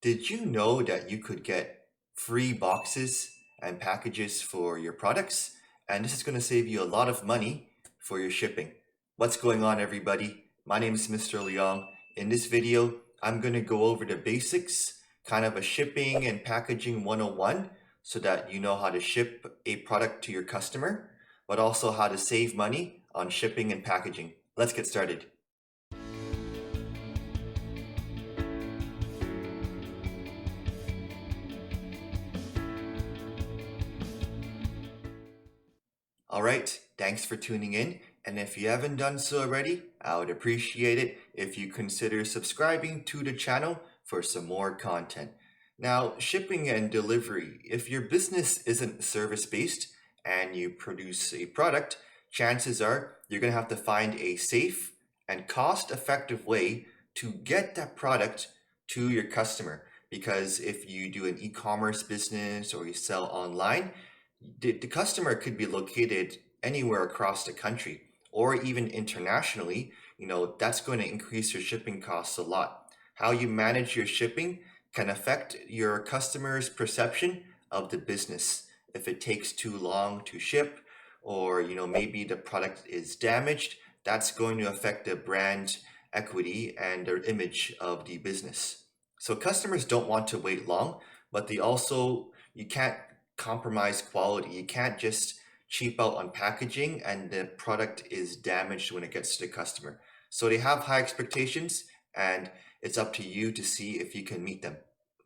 Did you know that you could get free boxes and packages for your products? And this is going to save you a lot of money for your shipping. What's going on, everybody? My name is Mr. Leong. In this video, I'm going to go over the basics, kind of a shipping and packaging 101, so that you know how to ship a product to your customer, but also how to save money on shipping and packaging. Let's get started. All right, thanks for tuning in. And if you haven't done so already, I would appreciate it if you consider subscribing to the channel for some more content. Now, shipping and delivery. If your business isn't service-based and you produce a product, chances are you're going to have to find a safe and cost-effective way to get that product to your customer. Because if you do an e-commerce business or you sell online, the customer could be located anywhere across the country or even internationally. That's going to increase your shipping costs a lot. How you manage your shipping can affect your customer's perception of the business. If it takes too long to ship, or maybe the product is damaged, that's going to affect the brand equity and their image of the business. So customers don't want to wait long, but you can't compromise quality. You can't just cheap out on packaging and the product is damaged when it gets to the customer. So they have high expectations, and it's up to you to see if you can meet them.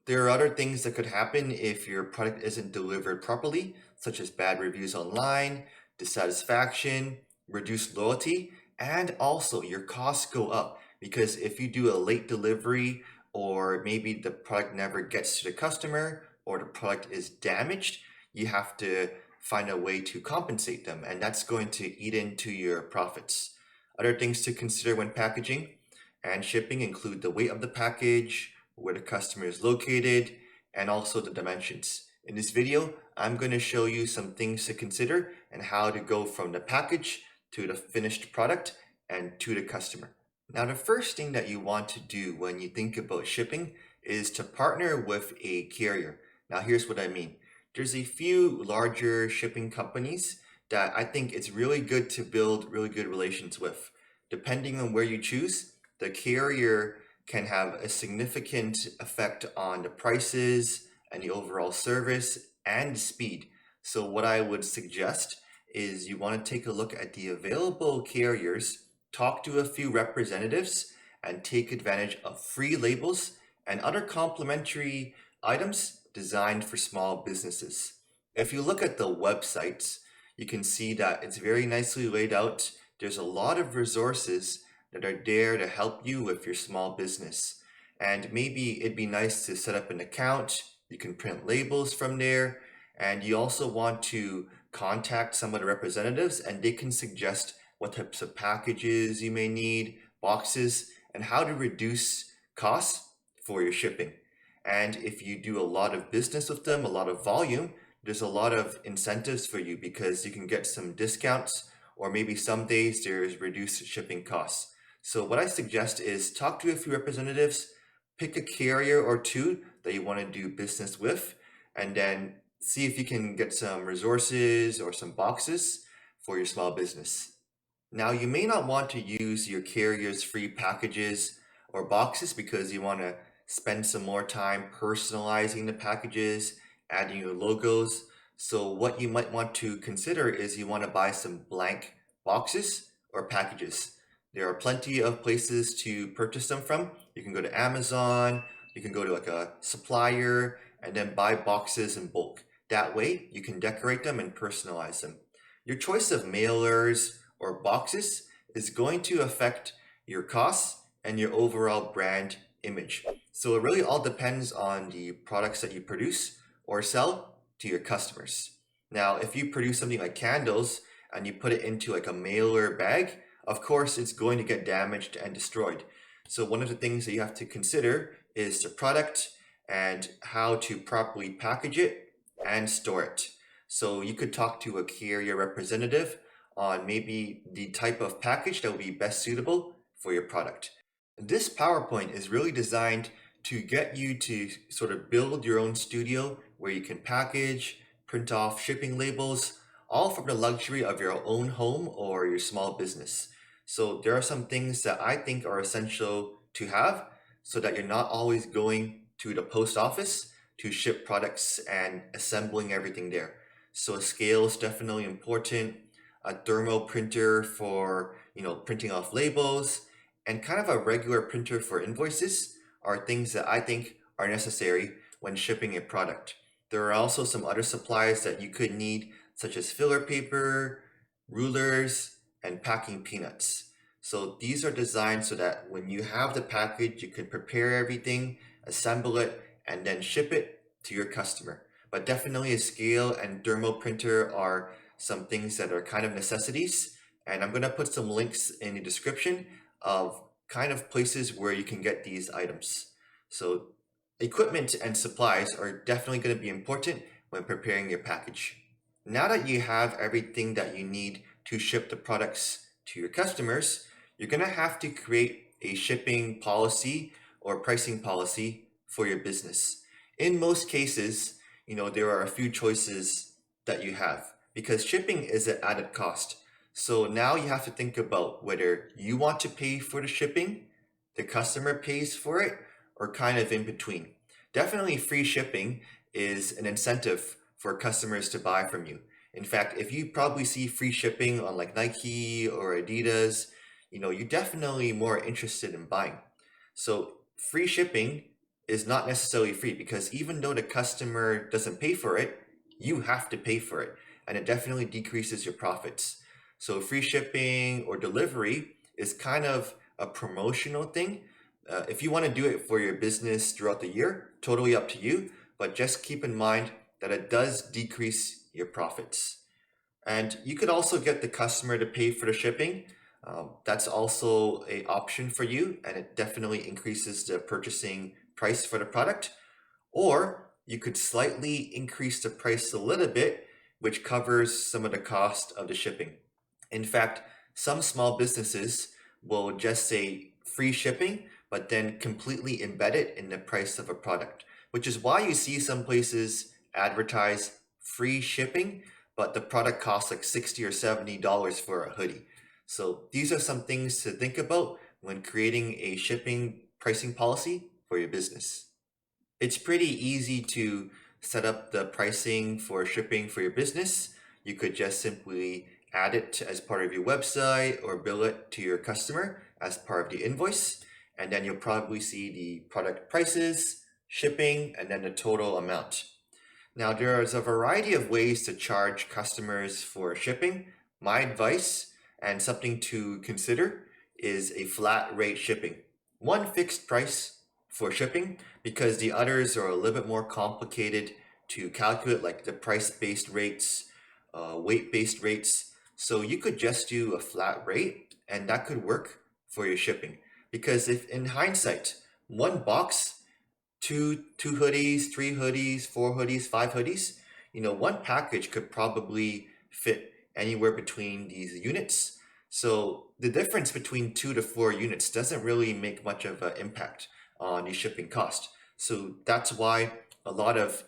There are other things that could happen if your product isn't delivered properly, such as bad reviews online, dissatisfaction, reduced loyalty, and also your costs go up because if you do a late delivery, or maybe the product never gets to the customer, or the product is damaged, you have to find a way to compensate them, and that's going to eat into your profits. Other things to consider when packaging and shipping include the weight of the package, where the customer is located, and also the dimensions. In this video, I'm going to show you some things to consider and how to go from the package to the finished product and to the customer. Now, the first thing that you want to do when you think about shipping is to partner with a carrier. Now, here's what I mean. There's a few larger shipping companies that I think it's really good to build really good relations with. Depending on where you choose, the carrier can have a significant effect on the prices and the overall service and the speed. So what I would suggest is you want to take a look at the available carriers, talk to a few representatives, and take advantage of free labels and other complimentary items designed for small businesses. If you look at the websites, you can see that it's very nicely laid out. There's a lot of resources that are there to help you with your small business. And maybe it'd be nice to set up an account. You can print labels from there. And you also want to contact some of the representatives, and they can suggest what types of packages you may need, boxes, and how to reduce costs for your shipping. And if you do a lot of business with them, a lot of volume, there's a lot of incentives for you because you can get some discounts, or maybe some days there's reduced shipping costs. So what I suggest is talk to a few representatives, pick a carrier or two that you want to do business with, and then see if you can get some resources or some boxes for your small business. Now, you may not want to use your carrier's free packages or boxes because you want to spend some more time personalizing the packages, adding your logos. So what you might want to consider is you want to buy some blank boxes or packages. There are plenty of places to purchase them from. You can go to Amazon, you can go to like a supplier, and then buy boxes in bulk. That way you can decorate them and personalize them. Your choice of mailers or boxes is going to affect your costs and your overall brand image. So it really all depends on the products that you produce or sell to your customers. Now, if you produce something like candles and you put it into like a mailer bag, of course, it's going to get damaged and destroyed. So one of the things that you have to consider is the product and how to properly package it and store it. So you could talk to a carrier representative on maybe the type of package that will be best suitable for your product. This PowerPoint is really designed to get you to sort of build your own studio where you can package, print off shipping labels, all from the luxury of your own home or your small business. So there are some things that I think are essential to have so that you're not always going to the post office to ship products and assembling everything there. So a scale is definitely important, a thermal printer for, printing off labels, and kind of a regular printer for invoices are things that I think are necessary when shipping a product. There are also some other supplies that you could need, such as filler paper, rulers, and packing peanuts. So these are designed so that when you have the package, you can prepare everything, assemble it, and then ship it to your customer. But definitely a scale and thermal printer are some things that are kind of necessities. And I'm going to put some links in the description of kind of places where you can get these items. So equipment and supplies are definitely going to be important when preparing your package. Now that you have everything that you need to ship the products to your customers, you're going to have to create a shipping policy or pricing policy for your business. In most cases, there are a few choices that you have because shipping is an added cost. So now you have to think about whether you want to pay for the shipping, the customer pays for it, or kind of in between. Definitely free shipping is an incentive for customers to buy from you. In fact, if you probably see free shipping on like Nike or Adidas, you're definitely more interested in buying. So free shipping is not necessarily free because even though the customer doesn't pay for it, you have to pay for it, and it definitely decreases your profits. So free shipping or delivery is kind of a promotional thing. If you want to do it for your business throughout the year, totally up to you, but just keep in mind that it does decrease your profits. And you could also get the customer to pay for the shipping. That's also an option for you, and it definitely increases the purchasing price for the product. Or you could slightly increase the price a little bit, which covers some of the cost of the shipping. In fact, some small businesses will just say free shipping, but then completely embed it in the price of a product, which is why you see some places advertise free shipping, but the product costs like $60 or $70 for a hoodie. So these are some things to think about when creating a shipping pricing policy for your business. It's pretty easy to set up the pricing for shipping for your business. You could just simply add it as part of your website or bill it to your customer as part of the invoice. And then you'll probably see the product prices, shipping, and then the total amount. Now, there's a variety of ways to charge customers for shipping. My advice and something to consider is a flat rate shipping. One fixed price for shipping because the others are a little bit more complicated to calculate, like the price-based rates, weight-based rates. So you could just do a flat rate and that could work for your shipping. Because if in hindsight, one box, two hoodies, three hoodies, four hoodies, five hoodies, one package could probably fit anywhere between these units. So the difference between 2 to 4 units doesn't really make much of an impact on the shipping cost. So that's why a lot of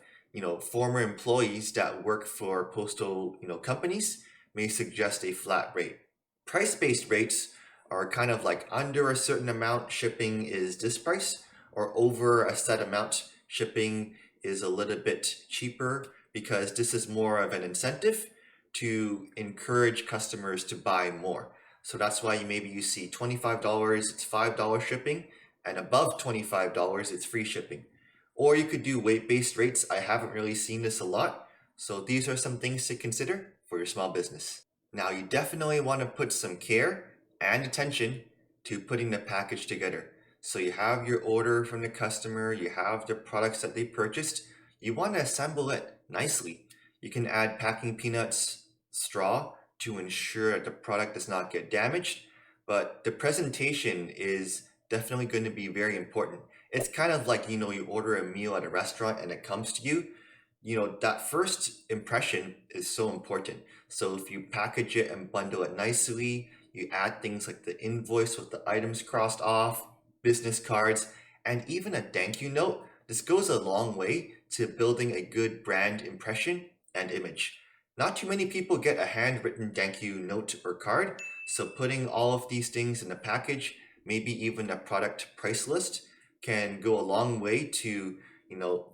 former employees that work for postal companies may suggest a flat rate. Price-based rates are kind of like under a certain amount shipping is this price, or over a set amount shipping is a little bit cheaper, because this is more of an incentive to encourage customers to buy more. So that's why maybe you see $25, it's $5 shipping, and above $25, it's free shipping. Or you could do weight-based rates. I haven't really seen this a lot. So these are some things to consider for your small business. Now, you definitely want to put some care and attention to putting the package together. So you have your order from the customer, you have the products that they purchased. You want to assemble it nicely. You can add packing peanuts, straw to ensure that the product does not get damaged, but the presentation is definitely going to be very important. It's kind of like, you order a meal at a restaurant and it comes to you. That first impression is so important. So if you package it and bundle it nicely, you add things like the invoice with the items crossed off, business cards, and even a thank you note, this goes a long way to building a good brand impression and image. Not too many people get a handwritten thank you note or card, so putting all of these things in a package, maybe even a product price list, can go a long way to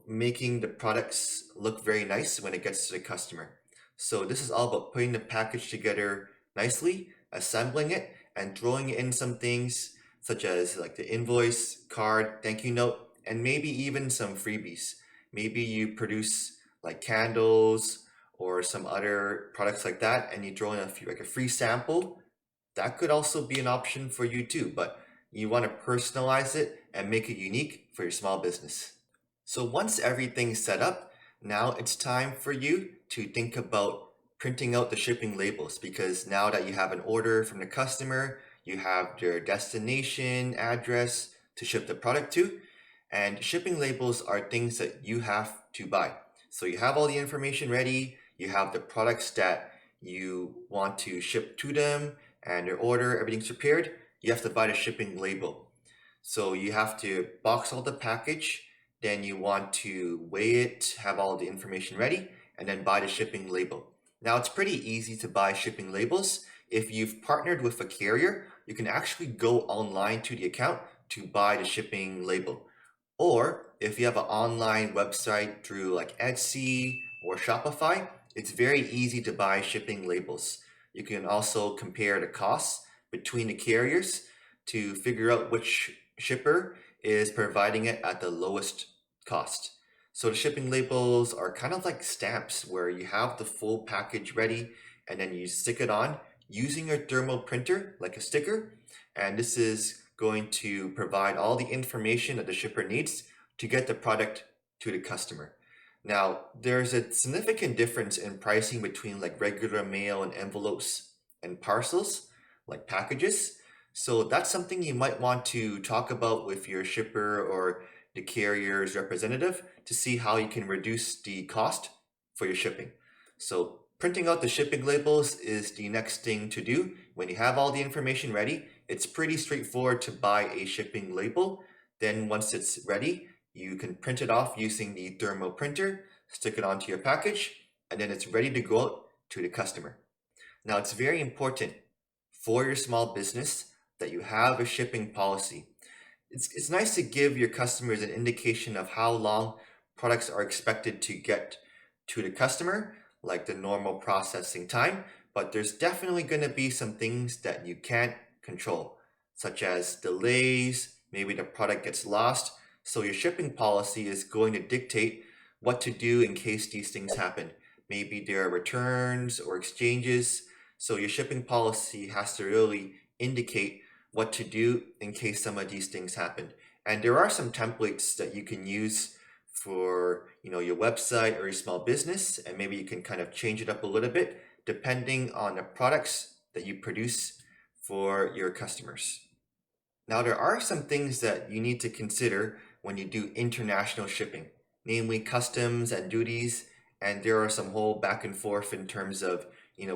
making the products look very nice when it gets to the customer. So this is all about putting the package together nicely, assembling it, and throwing in some things such as like the invoice, card, thank you note, and maybe even some freebies. Maybe you produce like candles or some other products like that, and you throw in a few, like a free sample. That could also be an option for you too, but you want to personalize it and make it unique for your small business. So once everything's set up, now it's time for you to think about printing out the shipping labels, because now that you have an order from the customer, you have their destination address to ship the product to, and shipping labels are things that you have to buy. So you have all the information ready, you have the products that you want to ship to them, and their order, everything's prepared. You have to buy the shipping label. So you have to box all the package, then you want to weigh it, have all the information ready, and then buy the shipping label. Now it's pretty easy to buy shipping labels. If you've partnered with a carrier, you can actually go online to the account to buy the shipping label. Or if you have an online website through like Etsy or Shopify, it's very easy to buy shipping labels. You can also compare the costs between the carriers to figure out which shipper is providing it at the lowest cost. So the shipping labels are kind of like stamps where you have the full package ready and then you stick it on using your thermal printer like a sticker. And this is going to provide all the information that the shipper needs to get the product to the customer. Now, there's a significant difference in pricing between like regular mail and envelopes and parcels, like packages. So that's something you might want to talk about with your shipper or the carrier's representative to see how you can reduce the cost for your shipping. So printing out the shipping labels is the next thing to do. When you have all the information ready, it's pretty straightforward to buy a shipping label. Then once it's ready, you can print it off using the thermal printer, stick it onto your package, and then it's ready to go out to the customer. Now, it's very important for your small business that you have a shipping policy. It's nice to give your customers an indication of how long products are expected to get to the customer, like the normal processing time, but there's definitely going to be some things that you can't control, such as delays, maybe the product gets lost. So your shipping policy is going to dictate what to do in case these things happen. Maybe there are returns or exchanges. So your shipping policy has to really indicate what to do in case some of these things happen. And there are some templates that you can use for your website or your small business, and maybe you can kind of change it up a little bit depending on the products that you produce for your customers. Now, there are some things that you need to consider when you do international shipping, namely customs and duties, and there are some whole back and forth in terms of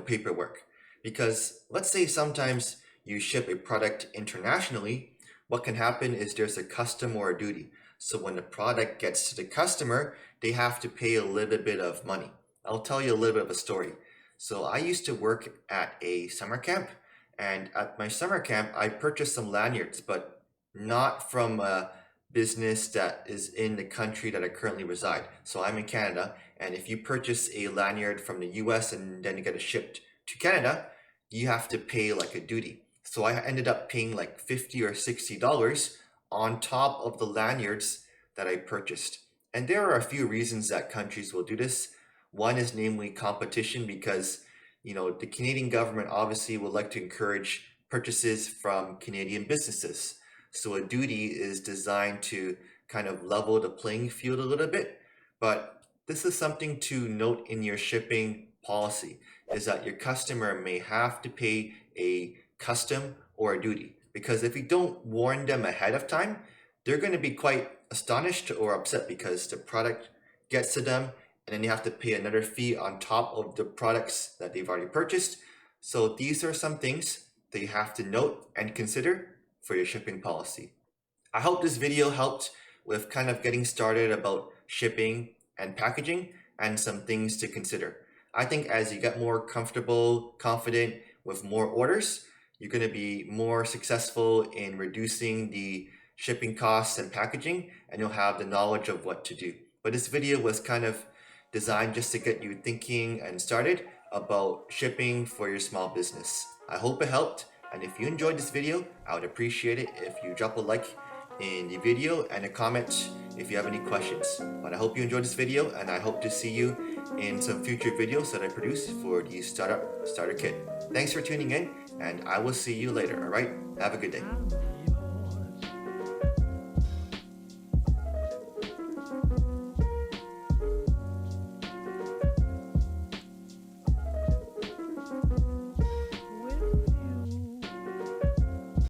paperwork. Because let's say sometimes you ship a product internationally, what can happen is there's a custom or a duty. So when the product gets to the customer, they have to pay a little bit of money. I'll tell you a little bit of a story. So I used to work at a summer camp, and at my summer camp, I purchased some lanyards, but not from a business that is in the country that I currently reside. So I'm in Canada, and if you purchase a lanyard from the US and then you get it shipped to Canada, you have to pay like a duty. So I ended up paying like $50 or $60 on top of the lanyards that I purchased. And there are a few reasons that countries will do this. One is namely competition, because the Canadian government obviously would like to encourage purchases from Canadian businesses. So a duty is designed to kind of level the playing field a little bit. But this is something to note in your shipping policy, is that your customer may have to pay a custom or a duty. Because if you don't warn them ahead of time, they're going to be quite astonished or upset because the product gets to them and then you have to pay another fee on top of the products that they've already purchased. So these are some things that you have to note and consider for your shipping policy. I hope this video helped with kind of getting started about shipping and packaging and some things to consider. I think as you get more comfortable, confident with more orders, you're going to be more successful in reducing the shipping costs and packaging, and you'll have the knowledge of what to do. But this video was kind of designed just to get you thinking and started about shipping for your small business. I hope it helped, and if you enjoyed this video, I would appreciate it if you drop a like in the video and a comment if you have any questions. But I hope you enjoyed this video, and I hope to see you in some future videos that I produce for the Starter Kit. Thanks for tuning in, and I will see you later, alright? Have a good day.